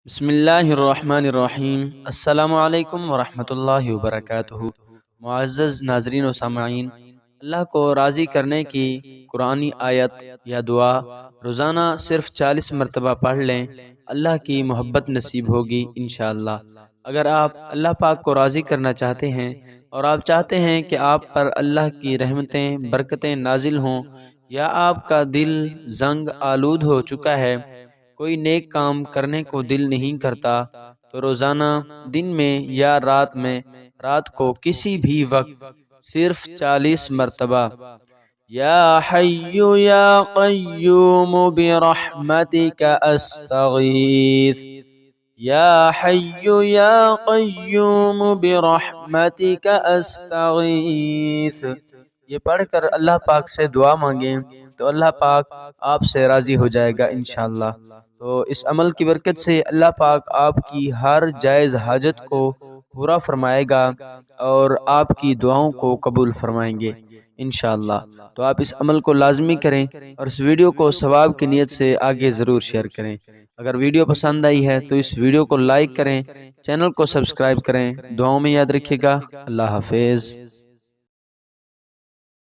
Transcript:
بسم اللہ الرحمن الرحیم۔ السلام علیکم ورحمۃ اللہ وبرکاتہ۔ معزز ناظرین و سامعین، اللہ کو راضی کرنے کی قرآنی آیت یا دعا روزانہ صرف 40 مرتبہ پڑھ لیں، اللہ کی محبت نصیب ہوگی انشاءاللہ۔ اگر آپ اللہ پاک کو راضی کرنا چاہتے ہیں اور آپ چاہتے ہیں کہ آپ پر اللہ کی رحمتیں برکتیں نازل ہوں، یا آپ کا دل زنگ آلود ہو چکا ہے، کوئی نیک کام کرنے کو دل نہیں کرتا، تو روزانہ دن میں یا رات کو کسی بھی وقت صرف 40 مرتبہ یا حی یا قیوم برحمتک استغیث، یا حی یا قیوم برحمتک استغیث، یہ پڑھ کر اللہ پاک سے دعا مانگیں تو اللہ پاک آپ سے راضی ہو جائے گا انشاءاللہ۔ تو اس عمل کی برکت سے اللہ پاک آپ کی ہر جائز حاجت کو پورا فرمائے گا اور آپ کی دعاؤں کو قبول فرمائیں گے انشاءاللہ۔ تو آپ اس عمل کو لازمی کریں اور اس ویڈیو کو ثواب کی نیت سے آگے ضرور شیئر کریں۔ اگر ویڈیو پسند آئی ہے تو اس ویڈیو کو لائک کریں، چینل کو سبسکرائب کریں۔ دعاؤں میں یاد رکھیے گا۔ اللہ حافظ۔